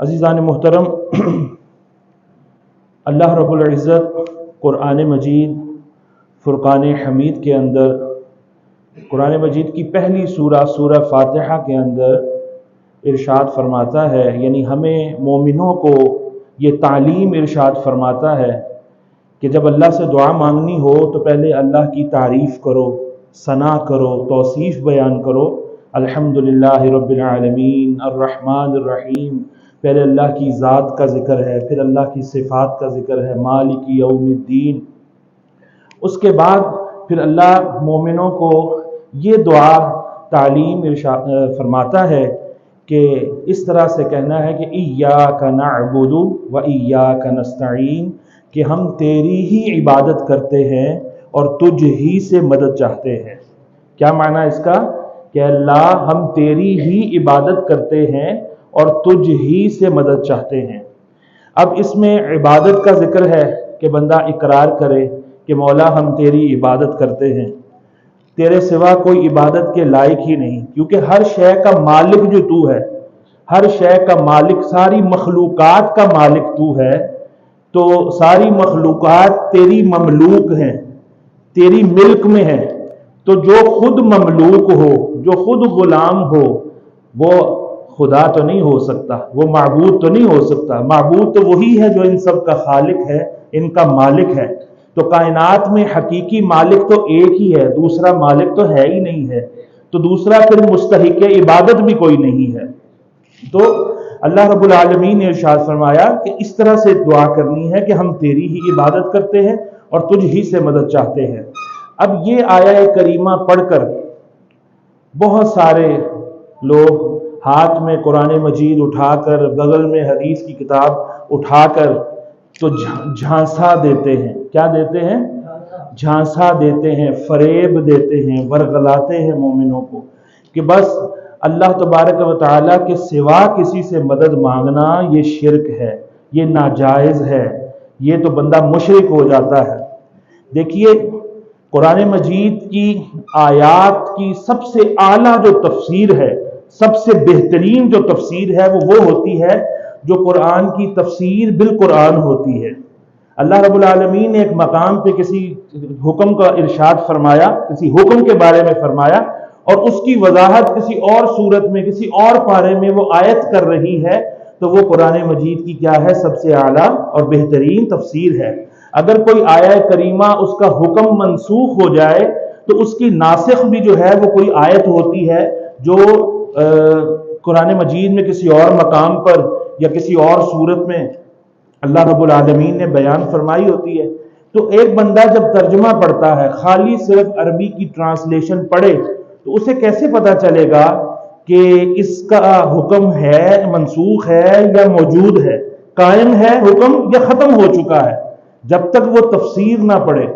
عزیزان محترم، اللہ رب العزت قرآن مجید فرقان حمید کے اندر، قرآن مجید کی پہلی سورہ فاتحہ کے اندر ارشاد فرماتا ہے، یعنی ہمیں مومنوں کو یہ تعلیم ارشاد فرماتا ہے کہ جب اللہ سے دعا مانگنی ہو تو پہلے اللہ کی تعریف کرو، ثنا کرو، توصیف بیان کرو۔ الحمدللہ رب العالمین الرحمن الرحیم، پہلے اللہ کی ذات کا ذکر ہے، پھر اللہ کی صفات کا ذکر ہے، مالک یوم الدین۔ اس کے بعد پھر اللہ مومنوں کو یہ دعا تعلیم ارشاد فرماتا ہے کہ اس طرح سے کہنا ہے کہ ایاک نعبد و ایاک نستعین، کہ ہم تیری ہی عبادت کرتے ہیں اور تجھ ہی سے مدد چاہتے ہیں۔ کیا معنی اس کا؟ کہ اللہ ہم تیری ہی عبادت کرتے ہیں اور تجھ ہی سے مدد چاہتے ہیں۔ اب اس میں عبادت کا ذکر ہے کہ بندہ اقرار کرے کہ مولا ہم تیری عبادت کرتے ہیں، تیرے سوا کوئی عبادت کے لائق ہی نہیں، کیونکہ ہر شے کا مالک جو تو ہے، ہر شے کا مالک، ساری مخلوقات کا مالک تو ہے، تو ساری مخلوقات تیری مملوک ہیں، تیری ملک میں ہیں۔ تو جو خود مملوک ہو، جو خود غلام ہو، وہ خدا تو نہیں ہو سکتا، وہ معبود تو نہیں ہو سکتا۔ معبود تو وہی ہے جو ان سب کا خالق ہے، ان کا مالک ہے۔ تو کائنات میں حقیقی مالک تو ایک ہی ہے، دوسرا مالک تو ہے ہی نہیں ہے، تو دوسرا پھر مستحق عبادت بھی کوئی نہیں ہے۔ تو اللہ رب العالمین نے ارشاد فرمایا کہ اس طرح سے دعا کرنی ہے کہ ہم تیری ہی عبادت کرتے ہیں اور تجھ ہی سے مدد چاہتے ہیں۔ اب یہ آیہ کریمہ پڑھ کر بہت سارے لوگ ہاتھ میں قرآن مجید اٹھا کر، بغل میں حدیث کی کتاب اٹھا کر تو جھانسا دیتے ہیں۔ کیا دیتے ہیں؟ جھانسا دیتے ہیں، فریب دیتے ہیں، ورغلاتے ہیں مومنوں کو کہ بس اللہ تبارک و تعالیٰ کے سوا کسی سے مدد مانگنا یہ شرک ہے، یہ ناجائز ہے، یہ تو بندہ مشرک ہو جاتا ہے۔ دیکھیے، قرآن مجید کی آیات کی سب سے اعلیٰ جو تفسیر ہے، سب سے بہترین جو تفسیر ہے وہ ہوتی ہے جو قرآن کی تفسیر بالقرآن ہوتی ہے۔ اللہ رب العالمین نے ایک مقام پہ کسی حکم کا ارشاد فرمایا، کسی حکم کے بارے میں فرمایا، اور اس کی وضاحت کسی اور صورت میں، کسی اور پارے میں وہ آیت کر رہی ہے، تو وہ قرآن مجید کی کیا ہے؟ سب سے اعلیٰ اور بہترین تفسیر ہے۔ اگر کوئی آیہ کریمہ اس کا حکم منسوخ ہو جائے تو اس کی ناسخ بھی جو ہے وہ کوئی آیت ہوتی ہے جو قرآن مجید میں کسی اور مقام پر یا کسی اور صورت میں اللہ رب العالمین نے بیان فرمائی ہوتی ہے۔ تو ایک بندہ جب ترجمہ پڑھتا ہے، خالی صرف عربی کی ٹرانسلیشن پڑھے، تو اسے کیسے پتا چلے گا کہ اس کا حکم ہے، منسوخ ہے یا موجود ہے، قائم ہے حکم یا ختم ہو چکا ہے؟ جب تک وہ تفسیر نہ پڑھے،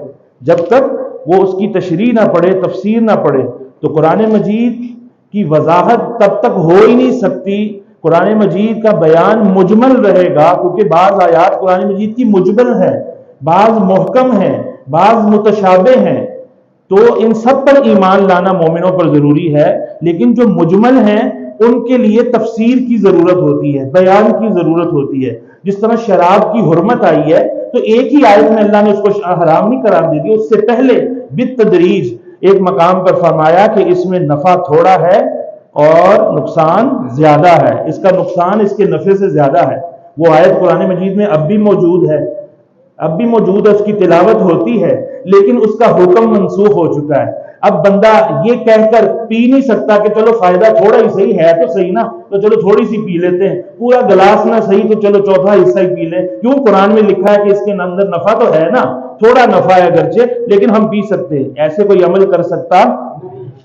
جب تک وہ اس کی تشریح نہ پڑھے، تفسیر نہ پڑھے، تو قرآن مجید کی وضاحت تب تک ہو ہی نہیں سکتی۔ قرآن مجید کا بیان مجمل رہے گا، کیونکہ بعض آیات قرآن مجید کی مجمل ہے، بعض محکم ہیں، بعض متشابہ ہیں، تو ان سب پر ایمان لانا مومنوں پر ضروری ہے۔ لیکن جو مجمل ہیں ان کے لیے تفسیر کی ضرورت ہوتی ہے، بیان کی ضرورت ہوتی ہے۔ جس طرح شراب کی حرمت آئی ہے تو ایک ہی آیت میں اللہ نے اس کو حرام نہیں قرار دے دیا، اس سے پہلے بالتدریج ایک مقام پر فرمایا کہ اس میں نفع تھوڑا ہے اور نقصان زیادہ ہے، اس کا نقصان اس کے نفع سے زیادہ ہے۔ وہ آیت قرآن مجید میں اب بھی موجود ہے، اب بھی موجود ہے، اس کی تلاوت ہوتی ہے، لیکن اس کا حکم منسوخ ہو چکا ہے۔ اب بندہ یہ کہہ کر پی نہیں سکتا کہ چلو فائدہ تھوڑا ہی صحیح ہے تو صحیح نا، تو چلو تھوڑی سی پی لیتے ہیں، پورا گلاس نہ صحیح تو چلو چوتھا حصہ ہی پی لیں، کیوں؟ قرآن میں لکھا ہے کہ اس کے اندر نفع تو ہے نا، تھوڑا نفع ہے اگرچہ، لیکن ہم پی سکتے ہیں۔ ایسے کوئی عمل کر سکتا؟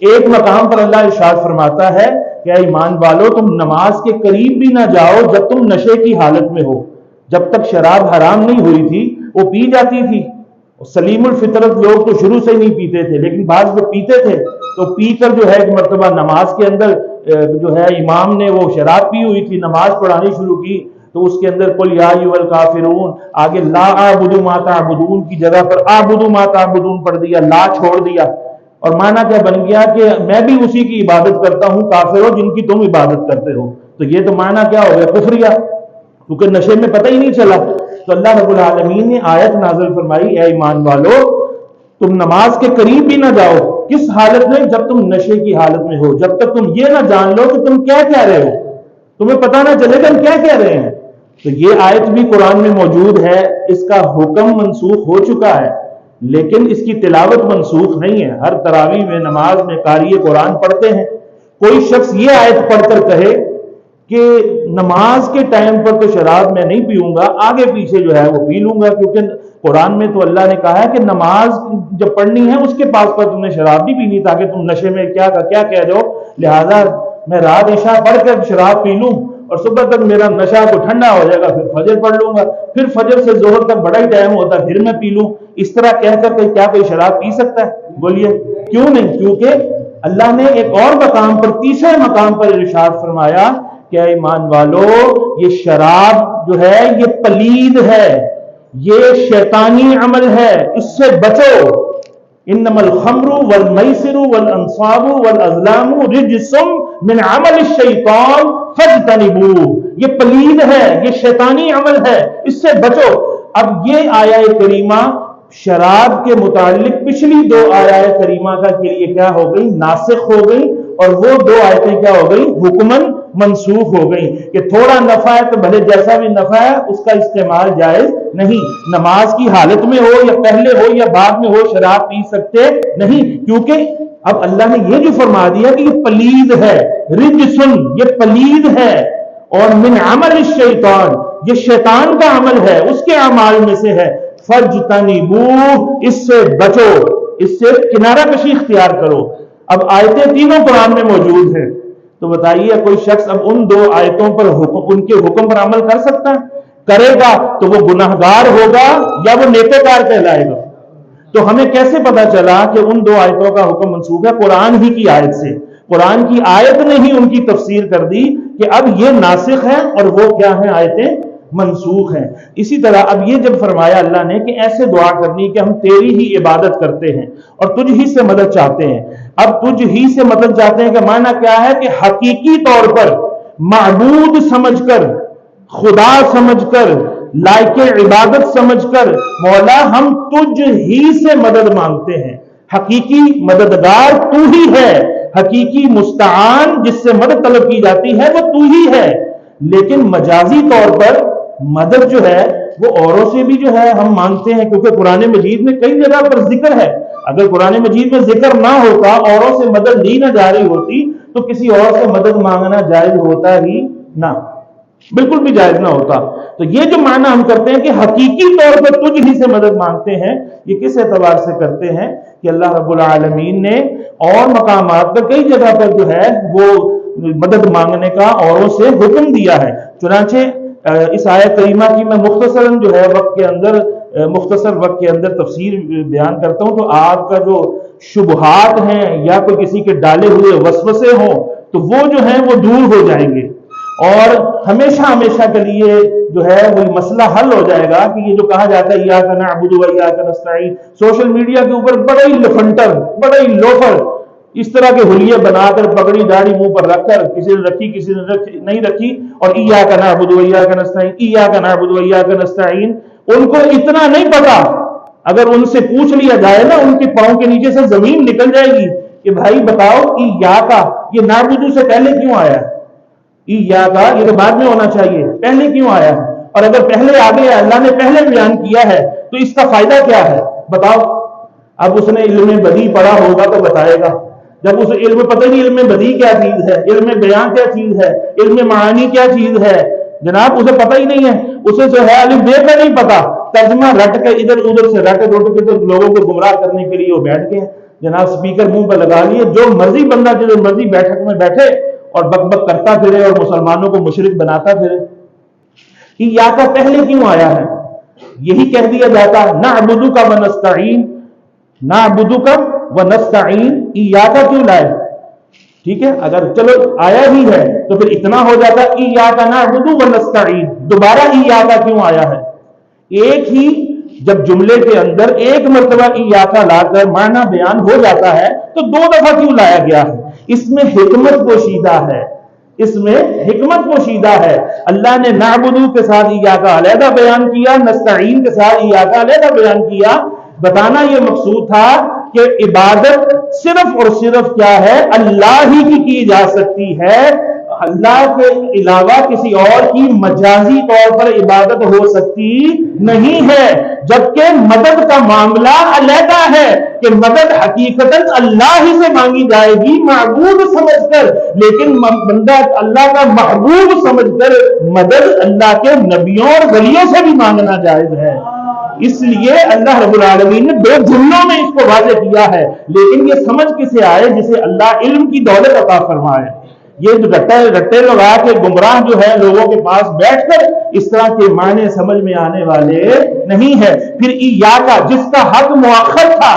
ایک مقام پر اللہ ارشاد فرماتا ہے کہ اے ایمان والو، تم نماز کے قریب بھی نہ جاؤ جب تم نشے کی حالت میں ہو۔ جب تک شراب حرام نہیں ہوئی تھی وہ پی جاتی تھی، سلیم الفطرت لوگ تو شروع سے ہی نہیں پیتے تھے، لیکن بعض جو پیتے تھے تو پی کر جو ہے ایک مرتبہ نماز کے اندر جو ہے امام نے وہ شراب پی ہوئی تھی، نماز پڑھانی شروع کی، تو اس کے اندر قل یا ایھا الکافرون، آگے لا اعبد ما تعبدون کی جگہ پر اعبد ما تعبدون پڑھ دیا، لا چھوڑ دیا، اور معنی کیا بن گیا کہ میں بھی اسی کی عبادت کرتا ہوں کافروں جن کی تم عبادت کرتے ہو۔ تو یہ تو معنی کیا ہو گیا؟ کفریہ۔ کیونکہ نشے میں پتہ ہی نہیں چلا. تو اللہ رب العالمین نے آیت نازل فرمائی، اے ایمان والو تم نماز کے قریب بھی نہ جاؤ. کس حالت میں؟ جب تم نشے کی حالت میں ہو، جب تک تم یہ نہ جان لو کہ تم کیا کہہ رہے ہو، تمہیں پتہ نہ چلے گا ہم کیا کہہ رہے ہیں. تو یہ آیت بھی قرآن میں موجود ہے، اس کا حکم منسوخ ہو چکا ہے لیکن اس کی تلاوت منسوخ نہیں ہے. ہر تراویح میں نماز میں قاری قرآن پڑھتے ہیں. کوئی شخص یہ آیت پڑھ کر کہے کہ نماز کے ٹائم پر تو شراب میں نہیں پیوں گا، آگے پیچھے جو ہے وہ پی لوں گا، کیونکہ قرآن میں تو اللہ نے کہا ہے کہ نماز جب پڑھنی ہے اس کے پاس پر تم نے شراب نہیں پینی تاکہ تم نشے میں کیا کہہ رہے ہو. لہذا میں رات عشاء پڑھ کر شراب پی لوں اور صبح تک میرا نشہ کو ٹھنڈا ہو جائے گا، پھر فجر پڑھ لوں گا، پھر فجر سے ظہر تک بڑا ہی ٹائم ہوتا ہے پھر میں پی لوں. اس طرح کہہ کر کیا کوئی شراب پی سکتا ہے؟ بولیے کیوں نہیں. کیونکہ اللہ نے ایک اور مقام پر، تیسرے مقام پر ارشاد فرمایا کہ اے ایمان والو یہ شراب جو ہے یہ پلید ہے، یہ شیطانی عمل ہے، اس سے بچو. انما الخمر والمیسر والانصاب والازلام رجس من عمل الشیطان فاجتنبوہ. یہ پلید ہے، یہ شیطانی عمل ہے، اس سے بچو. اب یہ آیہ کریمہ شراب کے متعلق پچھلی دو آیہ کریمہ کا کے لیے کیا ہو گئی؟ ناسخ ہو گئی، اور وہ دو آیتیں کیا ہو گئی؟ حکماً منسوخ ہو گئی کہ تھوڑا نفع ہے تو بھلے جیسا بھی نفع ہے اس کا استعمال جائز نہیں. نماز کی حالت میں ہو یا پہلے ہو یا بعد میں ہو شراب پی سکتے نہیں، کیونکہ اب اللہ نے یہ جو فرما دیا کہ یہ پلید ہے، رجسن یہ پلید ہے، اور من عمل الشیطان یہ شیطان کا عمل ہے، اس کے اعمال میں سے ہے. فَاجْتَنِبُوهُ اس سے بچو، اس سے کنارہ کشی اختیار کرو. اب آیتیں تینوں قرآن میں موجود ہیں، تو بتائیے کوئی شخص اب ان دو آیتوں پر ان کے حکم پر عمل کر سکتا ہے؟ کرے گا تو وہ گناہگار ہوگا یا وہ نیکوکار کہلائے گا؟ تو ہمیں کیسے پتا چلا کہ ان دو آیتوں کا حکم منسوخ ہے؟ قرآن ہی کی آیت سے. قرآن کی آیت نے ہی ان کی تفسیر کر دی کہ اب یہ ناسخ ہے اور وہ کیا ہیں؟ آیتیں منسوخ ہیں. اسی طرح اب یہ جب فرمایا اللہ نے کہ ایسے دعا کرنی کہ ہم تیری ہی عبادت کرتے ہیں اور تجھ ہی سے مدد چاہتے ہیں. اب تجھ ہی سے مدد چاہتے ہیں کا معنی کیا ہے؟ کہ حقیقی طور پر معبود سمجھ کر، خدا سمجھ کر، لائق عبادت سمجھ کر مولا ہم تجھ ہی سے مدد مانگتے ہیں. حقیقی مددگار تو ہی ہے، حقیقی مستعان جس سے مدد طلب کی جاتی ہے وہ تو ہی ہے. لیکن مجازی طور پر مدد جو ہے وہ اوروں سے بھی جو ہے ہم مانگتے ہیں، کیونکہ قرآن مجید میں کئی جگہ پر ذکر ہے. اگر قرآن مجید میں ذکر نہ ہوتا، اوروں سے مدد لی نہ جا رہی ہوتی، تو کسی اور سے مدد مانگنا جائز ہوتا ہی نہ، بالکل بھی جائز نہ ہوتا. تو یہ جو معنی ہم کرتے ہیں کہ حقیقی طور پر تجھ ہی سے مدد مانگتے ہیں، یہ کس اعتبار سے کرتے ہیں کہ اللہ رب العالمین نے اور مقامات پر کئی جگہ پر جو ہے وہ مدد مانگنے کا اوروں سے حکم دیا ہے. چنانچہ اس آیت کریمہ کی میں مختصراً جو ہے مختصر وقت کے اندر تفسیر بیان کرتا ہوں، تو آپ کا جو شبہات ہیں یا کوئی کسی کے ڈالے ہوئے وسوسے ہوں تو وہ جو ہیں وہ دور ہو جائیں گے، اور ہمیشہ کے لیے جو ہے وہ مسئلہ حل ہو جائے گا. کہ یہ جو کہا جاتا ہے ایاک نعبد و ایاک نستعین، سوشل میڈیا کے اوپر بڑا ہی لفنٹر، بڑا ہی لوفر اس طرح کے حلیے بنا کر پگڑی داڑھی منہ پر رکھ کر کسی نے رکھی کسی نے نہیں رکھی، اور ایاک نعبد و ایاک نستعین، ایاک نعبد و ایاک نستعین، ان کو اتنا نہیں پتا. اگر ان سے پوچھ لیا جائے نا، ان کے پاؤں کے نیچے سے زمین نکل جائے گی کہ بھائی بتاؤ ایاکا یہ نعبد سے پہلے کیوں آیا ہے؟ ایاکا یہ تو بعد میں ہونا چاہیے، پہلے کیوں آیا ہے؟ اور اگر پہلے آ گیا، اللہ نے پہلے بیان کیا ہے، تو اس کا فائدہ کیا ہے؟ بتاؤ. اب اس نے علم بدیع پڑھا ہوگا تو بتائے گا. جب اسے علم پتہ نہیں علم بدیع کیا چیز ہے، علم بیان کیا چیز ہے، علم معانی کیا چیز ہے، جناب اسے پتہ ہی نہیں ہے. اسے جو ہے الف بے کا نہیں پتا، ترجمہ رٹ کے ادھر ادھر سے رٹ کے تو لوگوں کو گمراہ کرنے کے لیے وہ بیٹھ گئے جناب، سپیکر منہ پہ لگا لیے، جو مرضی بندہ جدھر مرضی بیٹھک میں بیٹھے اور بک بک کرتا پھرے اور مسلمانوں کو مشرک بناتا پھرے. یا کا پہلے کیوں آیا ہے؟ یہی کہہ دیا جاتا ہے نعبدک و نستعین، نعبدک و نستعین، ایاک کیوں لائے؟ ٹھیک ہے، اگر چلو آیا ہی ہے تو پھر اتنا ہو جاتا ایاک نعبد و نستعین، دوبارہ ایاک کیوں آیا ہے؟ ایک ہی جب جملے کے اندر ایک مرتبہ ایاک لا کر معنی بیان ہو جاتا ہے تو دو دفعہ کیوں لایا گیا ہے؟ اس میں حکمت پوشیدہ ہے، اس میں حکمت پوشیدہ ہے۔ اللہ نے نعبدو کے ساتھ ایاک علیحدہ بیان کیا، نستعین کے ساتھ ایاک علیحدہ بیان کیا۔ بتانا یہ مقصود تھا کہ عبادت صرف اور صرف کیا ہے، اللہ ہی کی جا سکتی ہے، اللہ کے علاوہ کسی اور کی مجازی طور پر عبادت ہو سکتی نہیں ہے۔ جبکہ مدد کا معاملہ علیحدہ ہے کہ مدد حقیقتاً اللہ ہی سے مانگی جائے گی معبود سمجھ کر، لیکن بندہ اللہ کا محبوب سمجھ کر مدد اللہ کے نبیوں اور ولیوں سے بھی مانگنا جائز ہے۔ اس لیے اللہ رب العالمین نے دو جملوں میں اس کو واضح کیا ہے، لیکن یہ سمجھ کسے آئے؟ جسے اللہ علم کی دولت عطا فرمائے۔ یہ جو رٹے لگا کے گمراہ جو ہے لوگوں کے پاس بیٹھ کر اس طرح کے معنی سمجھ میں آنے والے نہیں ہے۔ پھر ایاکا، جس کا حق مؤخر تھا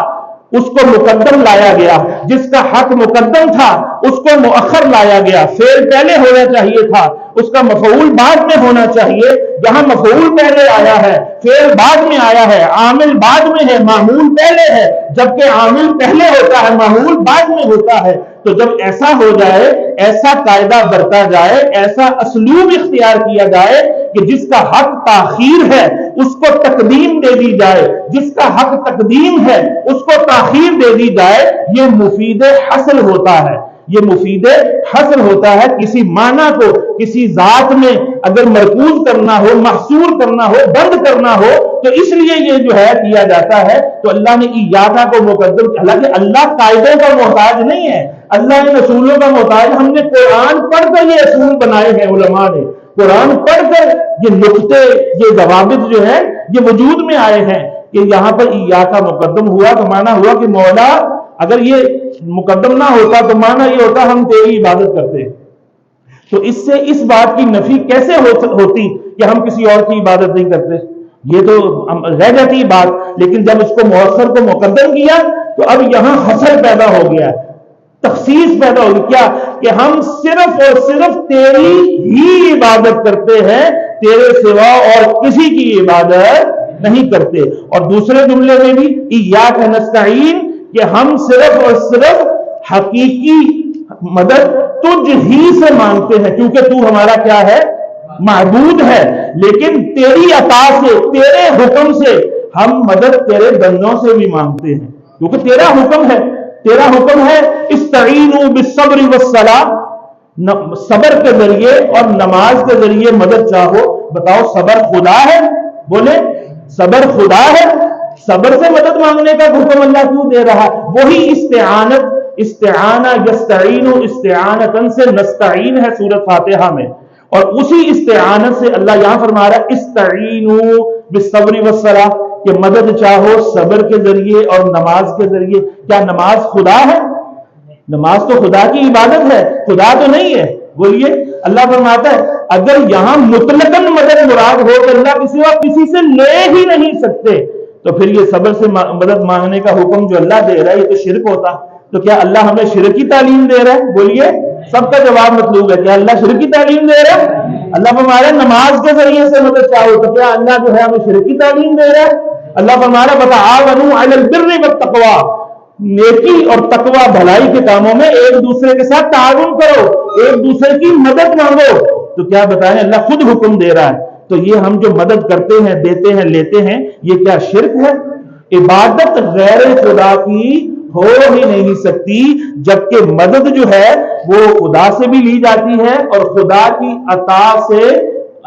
اس کو مقدم لایا گیا، جس کا حق مقدم تھا اس کو مؤخر لایا گیا۔ فعل پہلے ہونا چاہیے تھا، اس کا مفعول بعد میں ہونا چاہیے، یہاں مفعول پہلے آیا ہے، فعل بعد میں آیا ہے، عامل بعد میں ہے، معمول پہلے ہے۔ جبکہ عامل پہلے ہوتا ہے، معمول بعد میں ہوتا ہے۔ تو جب ایسا ہو جائے، ایسا قاعدہ برتا جائے، ایسا اسلوب اختیار کیا جائے کہ جس کا حق تاخیر ہے اس کو تقدیم دے دی جائے، جس کا حق تقدیم ہے اس کو تاخیر دے دی جائے، یہ مفید حصر ہوتا ہے۔ یہ مفید حصر ہوتا ہے۔ کسی معنی کو کسی ذات میں اگر مرکوز کرنا ہو، محصور کرنا ہو، بند کرنا ہو تو اس لیے یہ جو ہے کیا جاتا ہے۔ تو اللہ نے ایاکا کو مقدم، حالانکہ اللہ قاعدوں کا محتاج نہیں ہے، اللہ ان اصولوں کا محتاج۔ ہم نے قرآن پڑھ کر یہ اصول بنائے ہیں، علماء نے قرآن پڑھ کر یہ نقطے، یہ ضوابط جو ہے یہ وجود میں آئے ہیں کہ یہاں پر ایاکا مقدم ہوا تو معنی ہوا کہ مولا، اگر یہ مقدم نہ ہوتا تو معنی یہ ہوتا ہم تیری عبادت کرتے۔ تو اس سے اس بات کی نفی کیسے ہوتی کہ ہم کسی اور کی عبادت نہیں کرتے؟ یہ تو رہ جاتی بات۔ لیکن جب اس کو مؤخر کو مقدم کیا تو اب یہاں حصر پیدا ہو گیا، تخصیص پیدا ہوگی۔ کیا کہ ہم صرف اور صرف تیری ہی عبادت کرتے ہیں، تیرے سوا اور کسی کی عبادت نہیں کرتے۔ اور دوسرے جملے میں بھی ایاک نستعین، کہ ہم صرف اور صرف حقیقی مدد تجھ ہی سے مانگتے ہیں، کیونکہ تو ہمارا کیا ہے؟ معبود ہے۔ لیکن تیری عطا سے، تیرے حکم سے ہم مدد تیرے بندوں سے بھی مانگتے ہیں، کیونکہ تیرا حکم ہے۔ تیرا حکم ہے استعینوا بالصبر والصلاۃ، صبر کے ذریعے اور نماز کے ذریعے مدد چاہو۔ بتاؤ صبر خدا ہے؟ بولے صبر خدا ہے؟ صبر سے مدد مانگنے کا حکم اللہ کیوں دے رہا؟ وہی استعانت، استعانہ یستعین، استعانتن سے نستعین ہے سورۃ فاتحہ میں، اور اسی استعانت سے اللہ یہاں فرما رہا ہے استعینوا بالصبر والصلاۃ، کہ مدد چاہو صبر کے ذریعے اور نماز کے ذریعے۔ کیا نماز خدا ہے؟ نماز تو خدا کی عبادت ہے، خدا تو نہیں ہے۔ بولیے، اللہ فرماتا ہے اگر یہاں مطلقاً مدد مراد ہو تو اللہ کسی سے لے ہی نہیں سکتے، تو پھر یہ صبر سے مدد مانگنے کا حکم جو اللہ دے رہا ہے یہ تو شرک ہوتا۔ تو کیا اللہ ہمیں شرک کی تعلیم دے رہا ہے؟ بولیے، سب کا جواب مطلوب ہے۔ کیا اللہ شرک کی تعلیم دے رہا ہے؟ اللہ فرما رہا ہے نماز کے ذریعے سے مدد چاہو، تو کیا اللہ جو ہے ہمیں شرک کی تعلیم دے رہا ہے؟ اللہ فرما رہا ہے وتعاونوا علی البر والتقوی، نیکی اور تقوی بھلائی کے کاموں میں ایک دوسرے کے ساتھ تعاون کرو، ایک دوسرے کی مدد مانگو۔ تو کیا بتائیں، اللہ خود حکم دے رہا ہے۔ تو یہ ہم جو مدد کرتے ہیں، دیتے ہیں، لیتے ہیں، یہ کیا شرک ہے؟ عبادت غیر خدا کی ہو ہی نہیں سکتی، جبکہ مدد جو ہے وہ خدا سے بھی لی جاتی ہے اور خدا کی عطا سے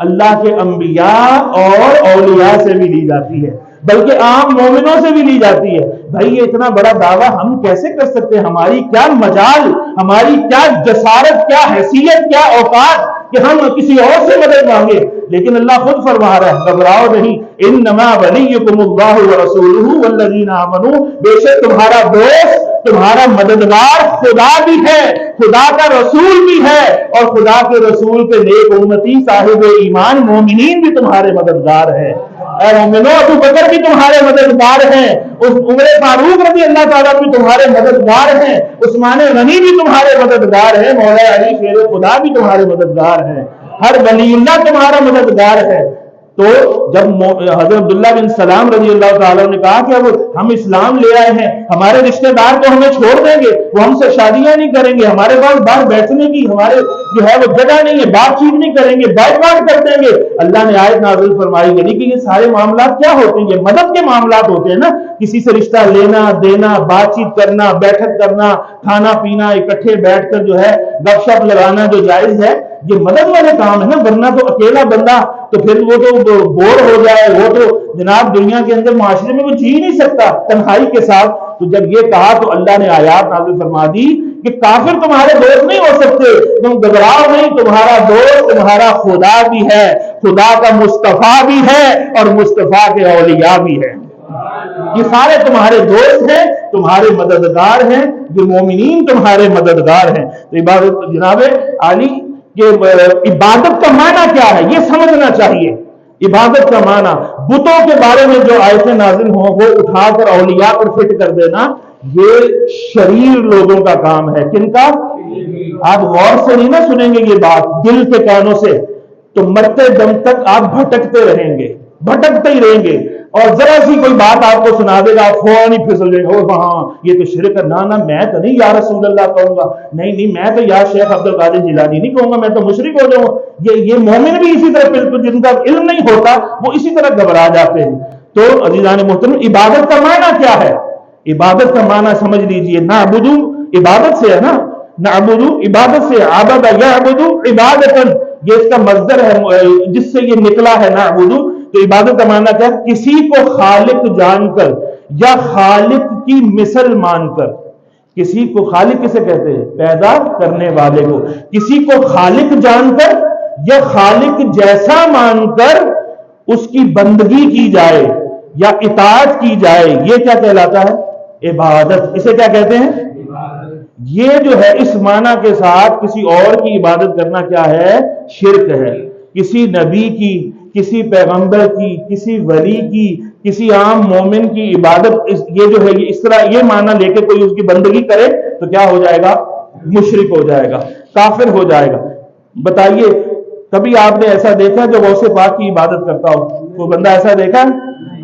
اللہ کے انبیاء اور اولیاء سے بھی لی جاتی ہے، بلکہ عام مومنوں سے بھی لی جاتی ہے۔ بھائی یہ اتنا بڑا دعویٰ ہم کیسے کر سکتے ہیں؟ ہماری کیا مجال، ہماری کیا جسارت، کیا حیثیت، کیا اوقات کہ ہم کسی اور سے مدد مانگے؟ لیکن اللہ خود فرما رہا ہے گھبراؤ نہیں، انما ولیکم اللہ ورسولہ والذین آمنوا، بے شک تمہارا دوست، تمہارا مددگار خدا بھی ہے، خدا کا رسول بھی ہے، اور خدا کے رسول کے نیک امتی صاحب ایمان مومنین بھی تمہارے مددگار ہیں۔ اے مومنو، ابو بکر بھی تمہارے مددگار ہیں، عمر فاروق رضی اللہ تعالیٰ بھی تمہارے مددگار ہیں، عثمان غنی بھی تمہارے مددگار ہیں، مولا علی شیر خدا بھی تمہارے مددگار ہیں، ہر ولی اللہ تمہارا مددگار ہے۔ تو جب حضرت عبداللہ بن سلام رضی اللہ تعالیٰ نے کہا کہ اب ہم اسلام لے آئے ہیں، ہمارے رشتہ دار تو ہمیں چھوڑ دیں گے، وہ ہم سے شادیاں نہیں کریں گے، ہمارے پاس باہر بیٹھنے کی ہمارے جو ہے وہ جگہ نہیں ہے، بات چیت نہیں کریں گے، بائٹ باٹ کر دیں گے، اللہ نے آیت نازل فرمائی، یعنی کہ یہ سارے معاملات کیا ہوتے ہیں؟ یہ مدد کے معاملات ہوتے ہیں نا، کسی سے رشتہ لینا دینا، بات چیت کرنا، بیٹھک کرنا، کھانا پینا، اکٹھے بیٹھ کر جو ہے گپ شپ لگانا جو جائز ہے، یہ مدد والے کام ہے نا، ورنہ تو اکیلا بندہ تو پھر وہ تو بور ہو جائے، وہ تو جناب دنیا کے اندر معاشرے میں وہ جی نہیں سکتا تنہائی کے ساتھ۔ تو جب یہ کہا تو اللہ نے آیات نازل فرما دی کہ کافر تمہارے دوست نہیں ہو سکتے، تم گھبراؤ نہیں، تمہارا دوست تمہارا خدا بھی ہے، خدا کا مصطفیٰ بھی ہے اور مصطفیٰ کے اولیاء بھی ہے، یہ سارے تمہارے دوست ہیں، تمہارے مددگار ہیں، یہ مومنین تمہارے مددگار ہیں۔ تو عبادت جناب عالی کہ عبادت کا معنی کیا ہے یہ سمجھنا چاہیے۔ عبادت کا معنی بتوں کے بارے میں جو آیتیں نازل ہوں وہ اٹھا کر اولیاء پر فٹ کر دینا، یہ شریر لوگوں کا کام ہے۔ کن کا؟ آپ غور سے نہیں نہ سنیں گے یہ بات، دل کے کانوں سے، تو مرتے دم تک آپ بھٹکتے رہیں گے، بھٹکتے ہی رہیں گے، اور ذرا سی کوئی بات آپ کو سنا دے گا آپ فوراً ہی پھسل جائیں گے، ہاں یہ تو شرک ہے، نہ میں تو نہیں یا رسول اللہ کہوں گا، نہیں میں تو یا شیخ عبد القادر جیلانی نہیں کہوں گا، میں تو مشرک ہو جاؤں گا۔ یہ مومن بھی اسی طرح، بالکل جن کا علم نہیں ہوتا وہ اسی طرح گھبرا جاتے ہیں۔ تو عزیزان محترم، عبادت کا معنی کیا ہے؟ عبادت کا معنی سمجھ لیجئے، نعبدو عبادت سے ہے نا، نعبدو عبادت سے، عبد یعبدو عبادتن، یہ اس کا مصدر ہے جس سے یہ نکلا ہے نعبدو۔ تو عبادت کا معنی کیا ہے؟ کسی کو خالق جان کر یا خالق کی مثل مان کر، کسی کو خالق کسے کہتے ہیں؟ پیدا کرنے والے کو، کسی کو خالق جان کر یا خالق جیسا مان کر اس کی بندگی کی جائے یا اطاعت کی جائے، یہ کیا کہلاتا ہے؟ عبادت۔ اسے کیا کہتے ہیں؟ یہ جو ہے اس معنی کے ساتھ کسی اور کی عبادت کرنا کیا ہے؟ شرک ہے۔ کسی نبی کی، کسی پیغمبر کی، کسی ولی کی، کسی عام مومن کی عبادت یہ جو ہے یہ اس طرح یہ معنی لے کے کوئی اس کی بندگی کرے تو کیا ہو جائے گا؟ مشرک ہو جائے گا، کافر ہو جائے گا۔ بتائیے کبھی آپ نے ایسا دیکھا جو غوث پاک کی عبادت کرتا ہو؟ کوئی بندہ ایسا دیکھا؟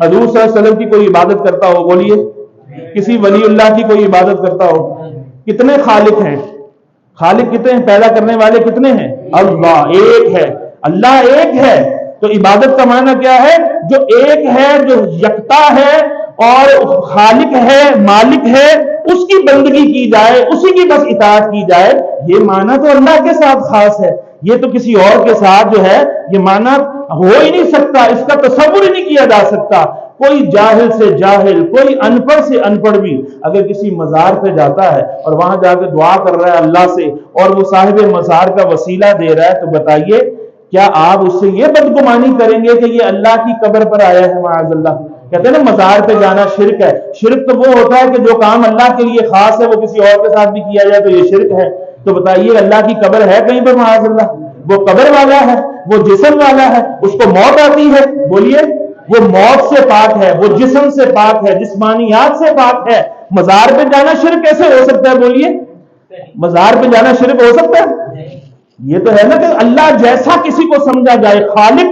حضور صلی اللہ علیہ وسلم کی کوئی عبادت کرتا ہو؟ بولیے۔ کسی ولی اللہ کی کوئی عبادت کرتا ہو؟ کتنے خالق ہیں؟ خالق کتنے ہیں؟ پیدا کرنے والے کتنے ہیں؟ اللہ ایک ہے، اللہ ایک ہے۔ تو عبادت کا معنی کیا ہے؟ جو ایک ہے، جو یکتا ہے اور خالق ہے، مالک ہے، اس کی بندگی کی جائے، اسی کی بس اطاعت کی جائے۔ یہ معنی تو اللہ کے ساتھ خاص ہے، یہ تو کسی اور کے ساتھ جو ہے یہ معنی ہو ہی نہیں سکتا، اس کا تصور ہی نہیں کیا جا سکتا۔ کوئی جاہل سے جاہل، کوئی ان پڑھ سے ان پڑھ بھی اگر کسی مزار پہ جاتا ہے اور وہاں جا کے دعا کر رہا ہے اللہ سے اور وہ صاحب مزار کا وسیلہ دے رہا ہے، تو بتائیے کیا آپ اس سے یہ بدگمانی کریں گے کہ یہ اللہ کی قبر پر آیا ہے؟ معاذ اللہ۔ کہتے ہیں نا مزار پہ جانا شرک ہے۔ شرک تو وہ ہوتا ہے کہ جو کام اللہ کے لیے خاص ہے وہ کسی اور کے ساتھ بھی کیا جائے تو یہ شرک ہے۔ تو بتائیے اللہ کی قبر ہے کہیں پر؟ معاذ اللہ، وہ قبر والا ہے، وہ جسم والا ہے، اس کو موت آتی ہے، بولیے، وہ موت سے پاک ہے، وہ جسم سے پاک ہے، جسمانیات سے پاک ہے۔ مزار پہ جانا شرک کیسے ہو سکتا ہے؟ بولیے، مزار پہ جانا شرک ہو سکتا ہے؟ یہ تو ہے نا کہ اللہ جیسا کسی کو سمجھا جائے، خالق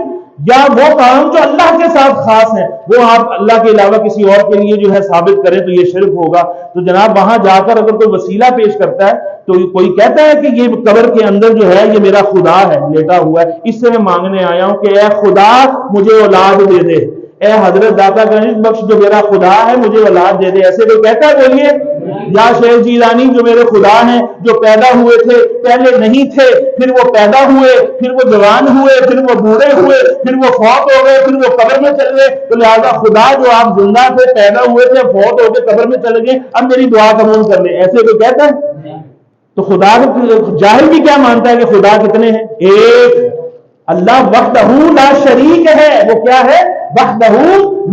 یا وہ کام جو اللہ کے ساتھ خاص ہے وہ آپ اللہ کے علاوہ کسی اور کے لیے جو ہے ثابت کریں تو یہ شرک ہوگا۔ تو جناب وہاں جا کر اگر کوئی وسیلہ پیش کرتا ہے تو کوئی کہتا ہے کہ یہ قبر کے اندر جو ہے یہ میرا خدا ہے لیٹا ہوا ہے، اس سے میں مانگنے آیا ہوں کہ اے خدا مجھے اولاد دے دے، اے حضرت داتا گنج بخش جو میرا خدا ہے مجھے اولاد دے دے، ایسے کوئی کہتا ہے؟ بولیے۔ یا شیخ جیلانی جو میرے خدا ہیں، جو پیدا ہوئے تھے، پہلے نہیں تھے، پھر وہ پیدا ہوئے، پھر وہ جوان ہوئے، پھر وہ بوڑھے ہوئے، پھر وہ فوت ہو گئے، پھر وہ قبر میں چل گئے، تو لہذا خدا جو آپ زندہ تھے، پیدا ہوئے تھے، فوت ہو کے قبر میں چل گئے، اب میری دعا قبول کر لیں، ایسے کوئی کہتا ہے؟ تو خدا جاہل بھی کیا مانتا ہے کہ خدا کتنے ہیں؟ ایک۔ اللہ وحدہ لا شریک ہے، وہ کیا ہے؟ وحدہ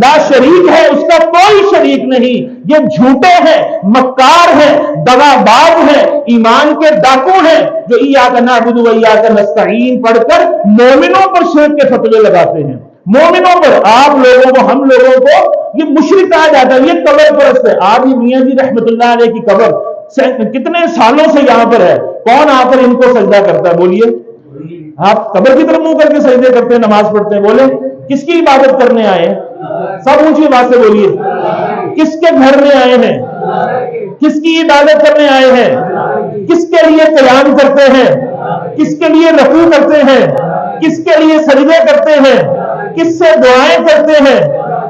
لا شریک ہے، اس کا کوئی شریک نہیں۔ یہ جھوٹے ہیں، مکار ہیں، دغا باز ہیں، ایمان کے ڈاکو ہیں جو ایاک نعبد و ایاک نستعین پڑھ کر مومنوں پر شرک کے فتوے لگاتے ہیں۔ مومنوں پر، آپ لوگوں کو، ہم لوگوں کو یہ مشرک کہا جاتا ہے، یہ قبر پرست ہے۔ آپ یہ میاں جی رحمت اللہ علیہ کی قبر کتنے سالوں سے یہاں پر ہے، کون آ کر ان کو سجدہ کرتا ہے؟ بولیے۔ آپ قبر کی طرف منہ کر کے سجدے کرتے ہیں، نماز پڑھتے ہیں؟ بولے کس کی عبادت کرنے آئے ہیں؟ سب اونچی بات سے بولیے، کس کے گھر میں آئے ہیں؟ کس کی عبادت کرنے آئے ہیں؟ کس کے لیے قیام کرتے ہیں؟ کس کے لیے رکوع کرتے ہیں؟ کس کے لیے سجدے کرتے ہیں؟ کس سے دعائیں کرتے ہیں؟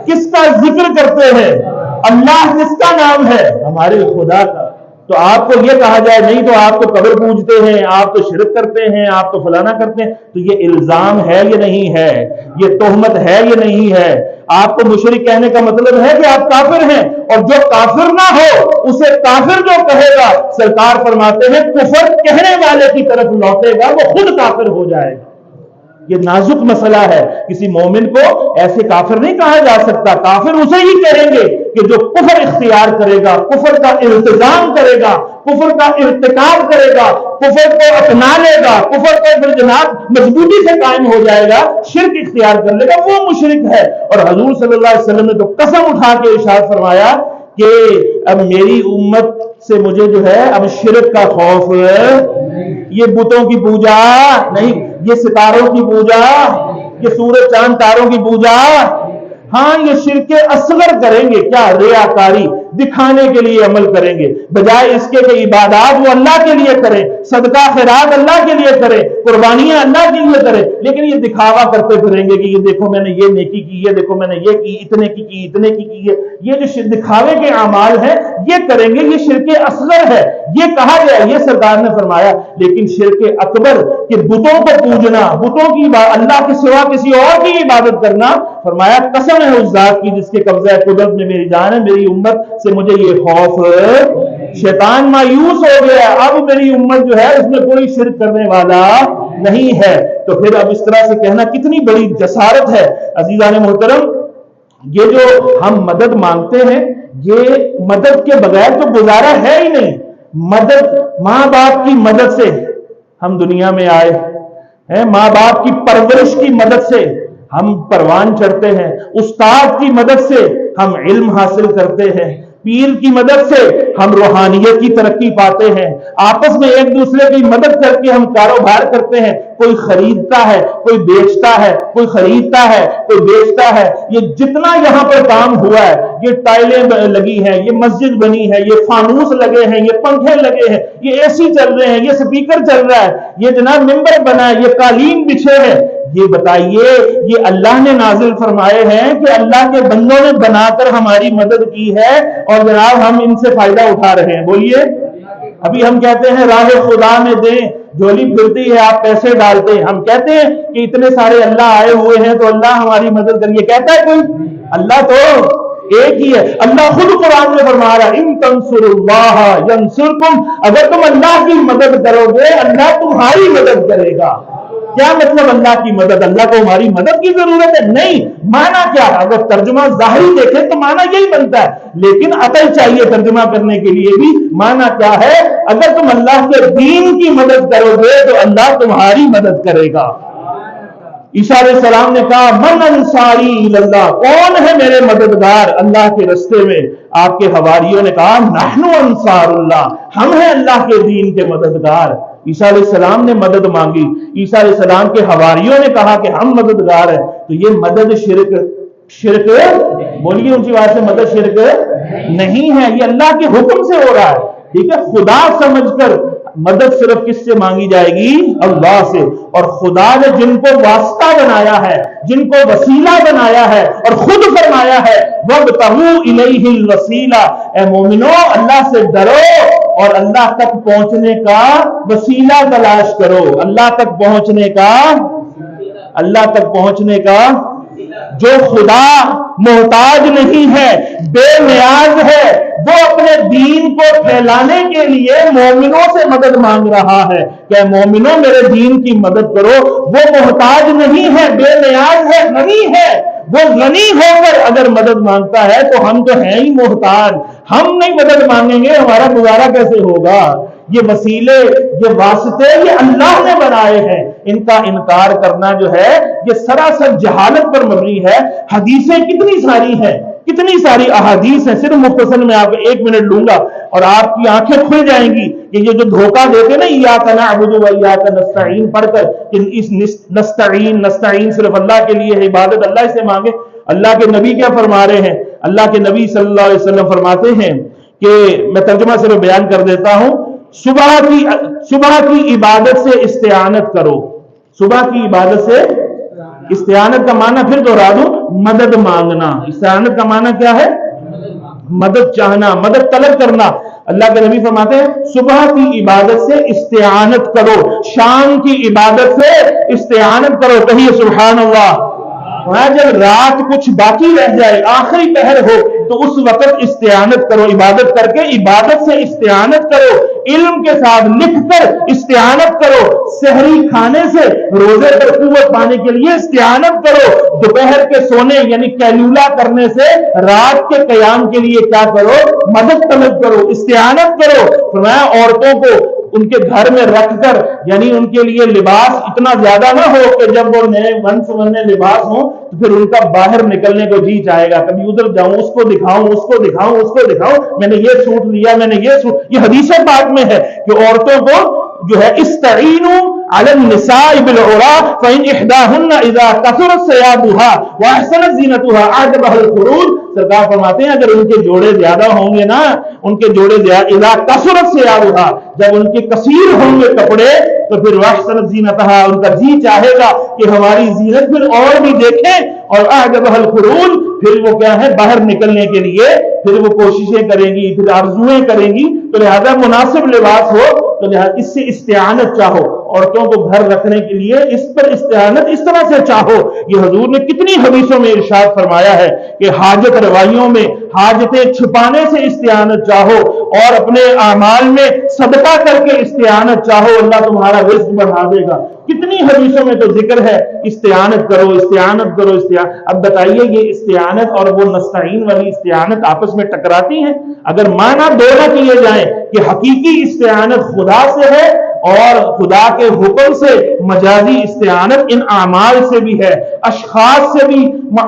کس کا ذکر کرتے ہیں؟ اللہ کس کا نام ہے؟ ہمارے خدا کا۔ تو آپ کو یہ کہا جائے نہیں تو آپ تو قبر پوجتے ہیں، آپ تو شرک کرتے ہیں، آپ تو فلانا کرتے ہیں، تو یہ الزام ہے یہ نہیں ہے، یہ تہمت ہے یہ نہیں ہے۔ آپ کو مشرک کہنے کا مطلب ہے کہ آپ کافر ہیں، اور جو کافر نہ ہو اسے کافر جو کہے گا، سرکار فرماتے ہیں کفر کہنے والے کی طرف لوٹے گا، وہ خود کافر ہو جائے گا۔ یہ نازک مسئلہ ہے، کسی مومن کو ایسے کافر نہیں کہا جا سکتا۔ کافر اسے ہی کہیں گے کہ جو کفر اختیار کرے گا، کفر کا التزام کرے گا، کفر کا ارتکاب کرے گا، کفر کو اپنا لے گا، کفر کو پھر جناب مضبوطی سے قائم ہو جائے گا، شرک اختیار کر لے گا، وہ مشرک ہے۔ اور حضور صلی اللہ علیہ وسلم نے تو قسم اٹھا کے ارشاد فرمایا کہ اب میری امت سے مجھے جو ہے اب شرک کا خوف، یہ بتوں کی پوجا نہیں، یہ ستاروں کی پوجا، یہ سورج چاند تاروں کی پوجا، ہاں یہ شرک اصغر کریں گے، کیا ریاکاری، دکھانے کے لیے عمل کریں گے، بجائے اس کے کہ عبادات وہ اللہ کے لیے کریں، صدقہ خیرات اللہ کے لیے کریں، قربانیاں اللہ کے لیے کریں، لیکن یہ دکھاوا کرتے پھریں گے کہ یہ دیکھو میں نے یہ نیکی کی، یہ دیکھو میں نے یہ کی، اتنے کی اتنے کی ہے۔ یہ جو دکھاوے کے اعمال ہیں یہ کریں گے، یہ شرک اصغر ہے، یہ کہا گیا، یہ سرکار نے فرمایا۔ لیکن شرک اکبر کہ بتوں کو پوجنا، بتوں کی اللہ کے سوا کسی اور کی عبادت کرنا، فرمایا قسم ہے اس ذات کی جس کے قبضہ قدرت میں میری جان ہے، میری امت سے مجھے یہ خوف، شیطان مایوس ہو گیا، اب میری امت جو ہے اس میں کوئی شرک کرنے والا نہیں ہے۔ تو پھر اب اس طرح سے کہنا کتنی بڑی جسارت ہے۔ عزیزان محترم، یہ جو ہم مدد مانگتے ہیں، یہ مدد کے بغیر تو گزارا ہے ہی نہیں۔ مدد، ماں باپ کی مدد سے ہم دنیا میں آئے ہیں، ماں باپ کی پرورش کی مدد سے ہم پروان چڑھتے ہیں، استاد کی مدد سے ہم علم حاصل کرتے ہیں، پیر کی مدد سے ہم روحانیت کی ترقی پاتے ہیں، آپس میں ایک دوسرے کی مدد کر کے ہم کاروبار کرتے ہیں، کوئی خریدتا ہے، کوئی بیچتا ہے، کوئی خریدتا ہے، کوئی بیچتا ہے۔ یہ جتنا یہاں پر کام ہوا ہے، یہ ٹائلیں لگی ہیں، یہ مسجد بنی ہے، یہ فانوس لگے ہیں، یہ پنکھے لگے ہیں، یہ اے سی چل رہے ہیں، یہ سپیکر چل رہا ہے، یہ جناب ممبر بنا ہے، یہ قالین بچھے ہیں، یہ بتائیے یہ اللہ نے نازل فرمائے ہیں کہ اللہ کے بندوں نے بنا کر ہماری مدد کی ہے، اور جناب ہم ان سے فائدہ اٹھا رہے ہیں؟ بولیے۔ ابھی ہم کہتے ہیں راہ خدا میں دیں، جھولی پھرتی ہے آپ پیسے ڈالتے ہیں، ہم کہتے ہیں کہ اتنے سارے اللہ آئے ہوئے ہیں تو اللہ ہماری مدد کریے، کہتا ہے کوئی؟ اللہ تو ایک ہی ہے۔ اللہ خود قرآن میں فرما رہا ہے ان تنصروا اللہ ینصرکم، اگر تم اللہ کی مدد کرو گے اللہ تمہاری مدد کرے گا۔ کیا مطلب اللہ کی مدد؟ اللہ کو ہماری مدد کی ضرورت ہے؟ نہیں۔ معنی کیا ہے؟ اگر ترجمہ ظاہری دیکھیں تو معنی یہی بنتا ہے، لیکن عقل چاہیے ترجمہ کرنے کے لیے بھی۔ معنی کیا ہے؟ اگر تم اللہ کے دین کی مدد کرو گے تو اللہ تمہاری مدد کرے گا۔ عیسیٰ علیہ السلام نے کہا من انصاری اللہ، کون ہے میرے مددگار اللہ کے رستے میں؟ آپ کے حواریوں نے کہا نحن انصار اللہ، ہم ہیں اللہ کے دین کے مددگار۔ عیسیٰ علیہ السلام نے مدد مانگی، عیسیٰ علیہ السلام کے حواریوں نے کہا کہ ہم مددگار ہیں۔ تو یہ مدد شرک بولیے اونچی آواز سے، مدد شرک نہیں ہے، یہ اللہ کے حکم سے ہو رہا ہے، ٹھیک ہے؟ خدا سمجھ کر مدد صرف کس سے مانگی جائے گی؟ اللہ سے۔ اور خدا نے جن کو واسطہ بنایا ہے، جن کو وسیلہ بنایا ہے، اور خود فرمایا ہے وَابْتَغُوا إِلَيْهِ الْوَسِيلَةَ، اے مومنو اللہ سے ڈرو اور اللہ تک پہنچنے کا وسیلہ تلاش کرو، اللہ تک پہنچنے کا، اللہ تک پہنچنے کا۔ جو خدا محتاج نہیں ہے، بے نیاز ہے، وہ اپنے دین کو پھیلانے کے لیے مومنوں سے مدد مانگ رہا ہے کہ مومنوں میرے دین کی مدد کرو۔ وہ محتاج نہیں ہے، بے نیاز ہے، غنی ہے۔ وہ غنی ہو کر اگر مدد مانگتا ہے تو ہم تو ہیں ہی محتاج، ہم نہیں مدد مانگیں گے ہمارا گزارا کیسے ہوگا؟ یہ وسیلے، یہ واسطے یہ اللہ نے بنائے ہیں، ان کا انکار کرنا جو ہے یہ سراسر جہالت پر مبنی ہے۔ حدیثیں کتنی ساری ہیں، کتنی ساری احادیث ہیں، صرف مختصر میں آپ کو 1 منٹ لوں گا اور آپ کی آنکھیں کھل جائیں گی کہ یہ جو دھوکہ دیتے نا ایاک نعبد و ایاک نستعین پڑھ کر کہ اس نستعین صرف اللہ کے لیے ہے، عبادت اللہ سے مانگے. اللہ کے نبی کیا فرما رہے ہیں؟ اللہ کے نبی صلی اللہ علیہ وسلم فرماتے ہیں کہ میں ترجمہ صرف بیان کر دیتا ہوں، صبح کی عبادت سے استعانت کرو. صبح کی عبادت سے استعانت کا معنی پھر دوہرا دوں، مدد مانگنا. استعانت کا معنی کیا ہے؟ مدد چاہنا، مدد طلب کرنا. اللہ کے نبی فرماتے ہیں صبح کی عبادت سے استعانت کرو، شام کی عبادت سے استعانت کرو. کہیے سبحان اللہ. جب رات کچھ باقی رہ جائے، آخری پہر ہو، تو اس وقت استعانت کرو. عبادت کر کے عبادت سے استعانت کرو، علم کے ساتھ لکھ کر استعانت کرو، سحری کھانے سے روزے پر قوت پانے کے لیے استعانت کرو، دوپہر کے سونے یعنی کیلولا کرنے سے رات کے قیام کے لیے کیا کرو؟ مدد طلب کرو، استعانت کرو. فرمایا عورتوں کو ان کے گھر میں رکھ کر، یعنی ان کے لیے لباس اتنا زیادہ نہ ہو کہ جب وہ نئے ون سمنے لباس ہوں تو پھر ان کا باہر نکلنے کو جی چاہے گا، کبھی ادھر جاؤں، اس کو دکھاؤں، اس کو دکھاؤں، اس کو دکھاؤں، میں نے یہ سوٹ لیا، میں نے یہ سوٹ. یہ حدیث پاک میں ہے کہ عورتوں کو جو ہے استعینوا علی النساء بالعراء فإن إحداهن إذا كثرت ثيابها وأحسنت زينتها أعجبها الخروج. سرکار فرماتے ہیں اگر ان کے جوڑے زیادہ ہوں گے نا، ان کے جوڑے زیادہ اذا كثرت ثيابها، جب ان کے کثیر ہوں گے کپڑے، تو پھر وأحسنت زينتها، ان کا جی چاہے گا کہ ہماری زینت پھر اور بھی دیکھیں. اور أعجبها الخروج، پھر وہ کیا ہے؟ باہر نکلنے کے لیے پھر وہ کوششیں کریں گی، پھر آرزویں کریں گی. تو لہذا مناسب لباس ہو تو لہذا اس سے استعانت چاہو. عورتوں کو گھر رکھنے کے لیے اس پر استعانت اس طرح سے چاہو. یہ حضور نے کتنی حدیثوں میں ارشاد فرمایا ہے کہ حاجت روائیوں میں حاجتیں چھپانے سے استعانت چاہو، اور اپنے اعمال میں صدقہ کر کے استعانت چاہو، اللہ تمہارا رزق بڑھا دے گا. کتنی حدیثوں میں تو ذکر ہے استعانت کرو، استعانت کرو، اب بتائیے یہ استعانت اور وہ نستعین والی استعانت آپس میں ٹکراتی ہیں؟ اگر معنی دو نہ کیے جائیں کہ حقیقی استعانت خدا سے ہے اور خدا کے حکم سے مجازی استعانت ان اعمال سے بھی ہے، اشخاص سے بھی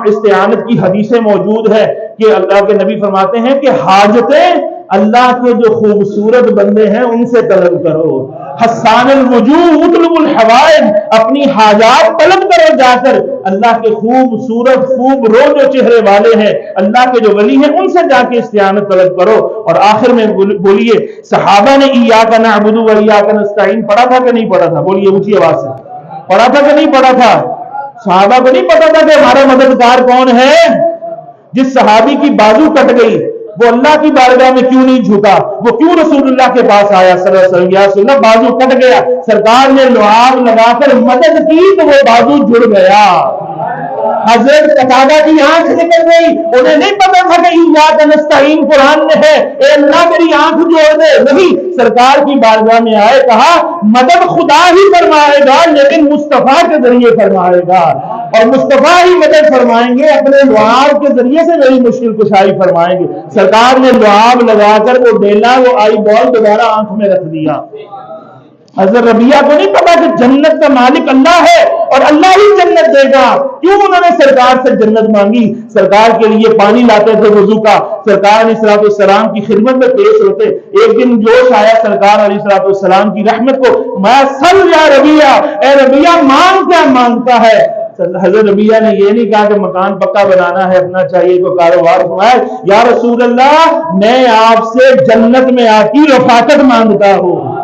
استعانت کی حدیثیں موجود ہے کہ اللہ کے نبی فرماتے ہیں کہ حاجتیں اللہ کے جو خوبصورت بندے ہیں ان سے طلب کرو. حسان الوجوہ اطلب الحوائج، اپنی حاجات طلب کرو جا کر. اللہ کے خوبصورت خوب رو جو چہرے والے ہیں، اللہ کے جو ولی ہیں، ان سے جا کے استعانت طلب کرو. اور آخر میں بولیے صحابہ نے ایاک نعبد و ایاک نستعین پڑھا تھا کہ نہیں پڑھا تھا؟ بولیے اونچی آواز سے، پڑھا تھا کہ نہیں پڑھا تھا؟ صحابہ کو نہیں پتا تھا کہ ہمارا مددگار کون ہے؟ جس صحابی کی بازو کٹ گئی وہ اللہ کی بارگاہ میں کیوں نہیں جھکا؟ وہ کیوں رسول اللہ کے پاس آیا صلی اللہ علیہ وسلم؟ یا رسول اللہ بازو کٹ گیا، سرکار نے لعاب لگا کر مدد کی تو وہ بازو جڑ گیا. حضرت قتادہ کی آنکھ نکل گئی، انہیں نہیں پتا تھا کہ ایاک نستعین قرآن میں ہے، اے اللہ میری آنکھ جوڑ دے. نہیں، سرکار کی بارگاہ میں آئے، کہا مدد خدا ہی فرمائے گا لیکن مصطفیٰ کے ذریعے فرمائے گا، اور مصطفیٰ ہی مدد فرمائیں گے، اپنے لعاب کے ذریعے سے میری مشکل کشائی فرمائیں گے. سرکار نے لعاب لگا کر وہ ڈیلا، وہ آئی بال دوبارہ آنکھ میں رکھ دیا. حضرت ربیہ کو نہیں پتا کہ جنت کا مالک اللہ ہے اور اللہ ہی جنت دے گا. کیوں انہوں نے سرکار سے جنت مانگی؟ سرکار کے لیے پانی لاتے تھے وضو کا، سرکار علیہ الصلوۃ والسلام کی خدمت میں پیش ہوتے. ایک دن جوش آیا سرکار علیہ الصلوۃ والسلام کی رحمت کو، میں سل یا ربیہ، اے ربیہ مانگ کیا مانگتا ہے؟ حضرت ربیہ نے یہ نہیں کہا کہ مکان پکا بنانا ہے، اپنا چاہیے تو کاروبار. فرمایا یا رسول اللہ میں آپ سے جنت میں آپ کی رفاقت مانگتا ہوں.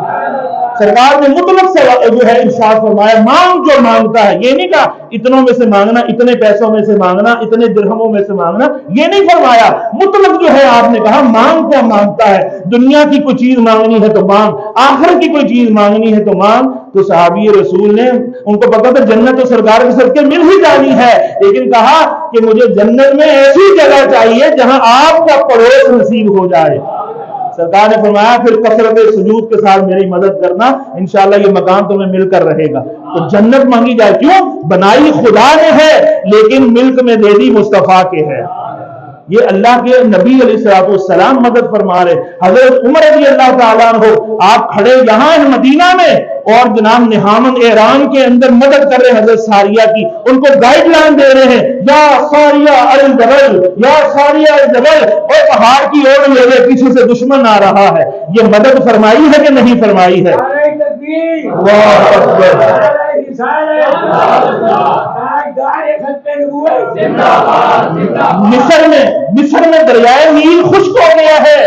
سرکار نے مطلق سے جو ہے ارشاد فرمایا مانگ جو مانگتا ہے. یہ نہیں کہا اتنوں میں سے مانگنا، اتنے پیسوں میں سے مانگنا، اتنے درہموں میں سے مانگنا، یہ نہیں فرمایا. مطلق جو ہے آپ نے کہا مانگ کیا مانگتا ہے. دنیا کی کوئی چیز مانگنی ہے تو مانگ، آخر کی کوئی چیز مانگنی ہے تو مانگ. تو صحابی رسول نے، ان کو پتا تھا جنت تو سرکار کے صدقے مل ہی جانی ہے، لیکن کہا کہ مجھے جنت میں ایسی جگہ چاہیے جہاں آپ کا پڑوس نصیب ہو جائے. سرکار نے فرمایا پھر کثرت سجود کے ساتھ میری مدد کرنا، انشاءاللہ یہ مقام تمہیں مل کر رہے گا. تو جنت مانگی جائے. کیوں؟ بنائی خدا نے ہے لیکن ملک میں دے دی مصطفیٰ کے ہے. یہ اللہ کے نبی علیہ الصلوۃ والسلام مدد فرما رہے. حضرت عمر رضی اللہ تعالیٰ عنہ آپ کھڑے یہاں ہیں مدینہ میں، اور جناب نہامن ایران کے اندر مدد کر رہے ہیں حضرت ساریہ کی، ان کو گائیڈ لائن دے رہے ہیں، یا ساریہ الجبل، یا ساریہ الجبل، اور پہاڑ کی اور لے لے، پیچھے سے دشمن آ رہا ہے۔ یہ مدد فرمائی ہے کہ نہیں فرمائی ہے؟ اللہ اکبر۔ مصر میں دریائے نیل خشک ہو گیا ہے،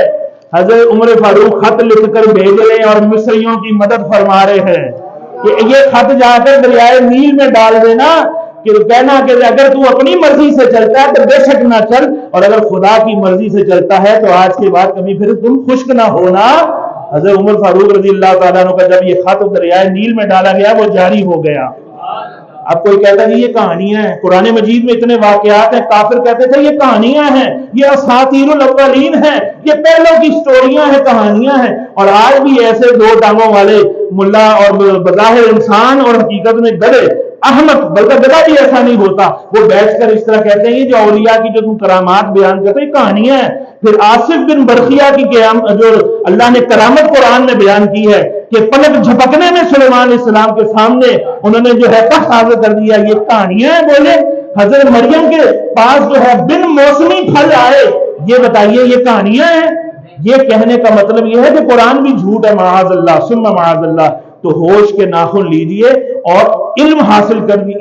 حضرت عمر فاروق خط لکھ کر بھیج رہے ہیں اور مصریوں کی مدد فرما رہے ہیں کہ یہ خط جا کر دریائے نیل میں ڈال دینا، کہ کہنا کہ اگر تو اپنی مرضی سے چلتا ہے تو بے شک نہ چل، اور اگر خدا کی مرضی سے چلتا ہے تو آج کے بعد کبھی پھر تم خشک نہ ہونا۔ حضرت عمر فاروق رضی اللہ تعالیٰ عنہ کا جب یہ خط دریائے نیل میں ڈالا گیا وہ جاری ہو گیا۔ اب کوئی کہتا ہے یہ کہانیاں ہیں، قرآن مجید میں اتنے واقعات ہیں، کافر کہتے تھے یہ کہانیاں ہیں، یہ اساطیر الاولین ہیں، یہ پہلوں کی سٹوریاں ہیں، کہانیاں ہیں۔ اور آج بھی ایسے دو ٹانگوں والے ملا اور بظاہر انسان اور حقیقت میں گدھے، احمق، بلکہ گدھا بھی ایسا نہیں ہوتا، وہ بیٹھ کر اس طرح کہتے ہیں یہ جو اولیاء کی جو تم کرامات بیان کرتے ہیں یہ کہانیاں ہیں۔ پھر آصف بن برقیہ کی جو اللہ نے کرامت قرآن میں بیان کی ہے کہ پلک جھپکنے میں سلیمان علیہ السلام کے سامنے انہوں نے جو ہے تخت حاضر کر دیا، یہ کہانیاں ہیں۔ بولے حضرت مریم کے پاس جو ہے بن موسمی پھل آئے، یہ بتائیے یہ کہانیاں ہیں؟ یہ کہنے کا مطلب یہ ہے کہ قرآن بھی جھوٹ ہے، معاذ اللہ ثم معاذ اللہ۔ تو ہوش کے ناخن لیجئے اور علم حاصل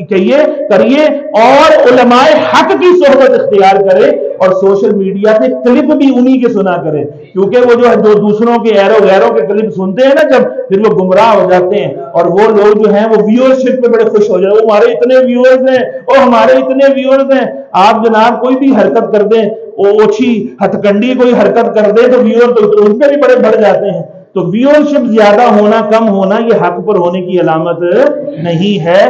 کریے اور علماء حق کی صحبت اختیار کرے، اور سوشل میڈیا پہ کلپ بھی انہی کے سنا کرے، کیونکہ وہ جو ہے جو دوسروں کے غیروں کے کلپ سنتے ہیں نا جب، پھر وہ گمراہ ہو جاتے ہیں، اور وہ لوگ جو ہیں وہ ویورشپ پہ بڑے خوش ہو جاتے ہیں، وہ ہمارے اتنے ویورز ہیں، اور ہمارے اتنے ویورز ہیں۔ آپ جناب کوئی بھی حرکت کر دیں، اوچھی ہتھ کنڈی کوئی حرکت کر دے تو ویور تو ان پہ بھی بڑے بڑھ جاتے ہیں۔ تو ویورشپ زیادہ ہونا کم ہونا یہ حق پر ہونے کی علامت نہیں ہے۔